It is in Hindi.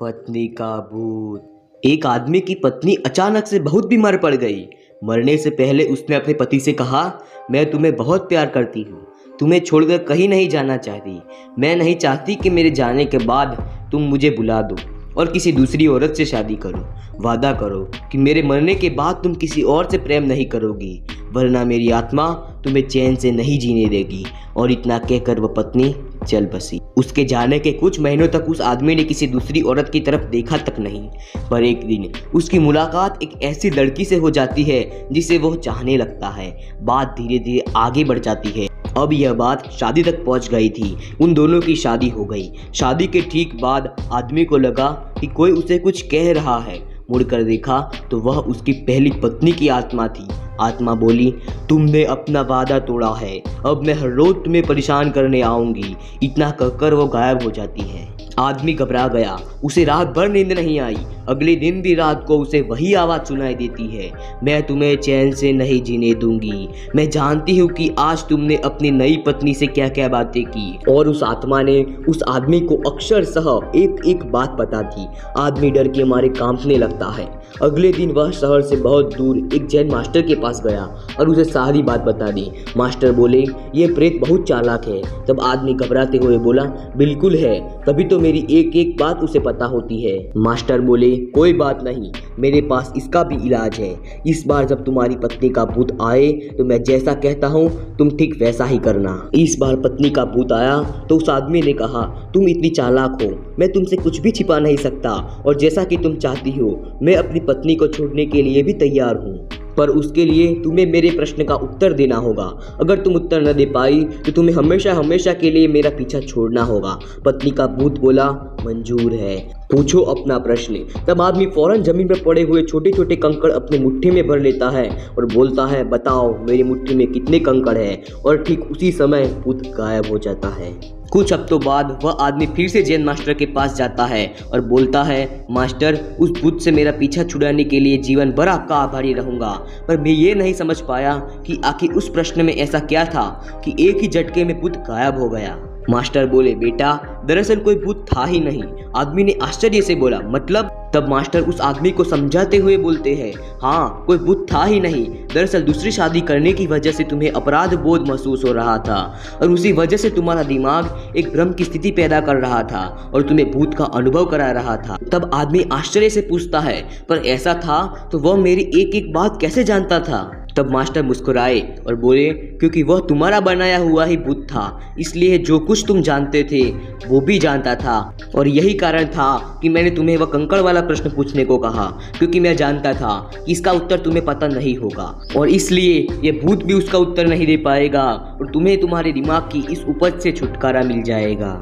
पत्नी का भूत। एक आदमी की पत्नी अचानक से बहुत बीमार पड़ गई। मरने से पहले उसने अपने पति से कहा, मैं तुम्हें बहुत प्यार करती हूँ, तुम्हें छोड़कर कहीं नहीं जाना चाहती। मैं नहीं चाहती कि मेरे जाने के बाद तुम मुझे बुला दो और किसी दूसरी औरत से शादी करो। वादा करो कि मेरे मरने के बाद तुम किसी और से प्रेम नहीं करोगी, वरना मेरी आत्मा तुम्हें चैन से नहीं जीने देगी। और इतना कहकर वह पत्नी चल बसी। उसके जाने के कुछ महीनों तक उस आदमी ने किसी दूसरी औरत की तरफ देखा तक नहीं, पर एक दिन उसकी मुलाकात एक ऐसी लड़की से हो जाती है जिसे वो चाहने लगता है। बात धीरे धीरे आगे बढ़ जाती है। अब यह बात शादी तक पहुंच गई थी। उन दोनों की शादी हो गई। शादी के ठीक बाद आदमी को लगा कि कोई उसे कुछ कह रहा है। मुड़कर देखा तो वह उसकी पहली पत्नी की आत्मा थी। आत्मा बोली, तुमने अपना वादा तोड़ा है, अब मैं हर रोज तुम्हें परेशान करने आऊंगी। इतना कहकर वो गायब हो जाती है। आदमी घबरा गया, उसे रात भर नींद नहीं आई। अगले दिन भी रात को उसे वही आवाज़ सुनाई देती है, मैं तुम्हें चैन से नहीं जीने दूंगी। मैं जानती हूँ कि आज तुमने अपनी नई पत्नी से क्या क्या बातें की। और उस आत्मा ने उस आदमी को अक्षरशः एक एक बात बता दी। आदमी डर के मारे कांपने लगता है। अगले दिन वह शहर से बहुत दूर एक जैन मास्टर के पास गया और उसे सारी बात बता दी। मास्टर बोले, ये प्रेत बहुत चालाक है। तब आदमी घबराते हुए बोला, बिल्कुल है, तभी तो मेरी एक एक बात उसे पता होती है। मास्टर बोले, कोई बात नहीं, मेरे पास इसका भी इलाज है। इस बार जब तुम्हारी पत्नी का भूत आए तो मैं जैसा कहता हूँ तुम ठीक वैसा ही करना। इस बार पत्नी का भूत आया तो उस आदमी ने कहा, तुम इतनी चालाक हो, मैं तुमसे कुछ भी छिपा नहीं सकता, और जैसा कि तुम चाहती हो मैं अपनी पत्नी को छोड़ने के लिए भी तैयार हूँ, पर उसके लिए तुम्हें मेरे प्रश्न का उत्तर देना होगा। अगर तुम उत्तर न दे पाई तो तुम्हें हमेशा हमेशा के लिए मेरा पीछा छोड़ना होगा। पत्नी का भूत बोला, मंजूर है, पूछो अपना प्रश्न। तब आदमी फौरन जमीन पर पड़े हुए छोटे छोटे कंकड़ अपने मुट्ठी में भर लेता है और बोलता है, बताओ मेरी मुट्ठी में कितने कंकड़ हैं। और ठीक उसी समय भूत गायब हो जाता है। कुछ हफ्तों बाद वह आदमी फिर से जैन मास्टर के पास जाता है और बोलता है, मास्टर, उस भूत से मेरा पीछा छुड़ाने के लिए जीवन भर आपका आभारी रहूंगा, पर मैं ये नहीं समझ पाया कि आखिर उस प्रश्न में ऐसा क्या था कि एक ही झटके में भूत गायब हो गया। मास्टर बोले, बेटा, दरअसल कोई भूत था ही नहीं। आदमी ने आश्चर्य से बोला, मतलब? तब मास्टर उस आदमी को समझाते हुए बोलते हैं, हाँ, कोई भूत था ही नहीं। दरअसल दूसरी शादी करने की वजह से तुम्हें अपराध बोध महसूस हो रहा था और उसी वजह से तुम्हारा दिमाग एक भ्रम की स्थिति पैदा कर रहा था और तुम्हें भूत का अनुभव करा रहा था। तब आदमी आश्चर्य से पूछता है, पर ऐसा था तो वह मेरी एक एक बात कैसे जानता था? तब मास्टर मुस्कुराए और बोले, क्योंकि वह तुम्हारा बनाया हुआ ही भूत था, इसलिए जो कुछ तुम जानते थे वो भी जानता था। और यही कारण था कि मैंने तुम्हें वह कंकड़ वाला प्रश्न पूछने को कहा, क्योंकि मैं जानता था कि इसका उत्तर तुम्हें पता नहीं होगा और इसलिए ये भूत भी उसका उत्तर नहीं दे पाएगा और तुम्हें तुम्हारे दिमाग की इस उपज से छुटकारा मिल जाएगा।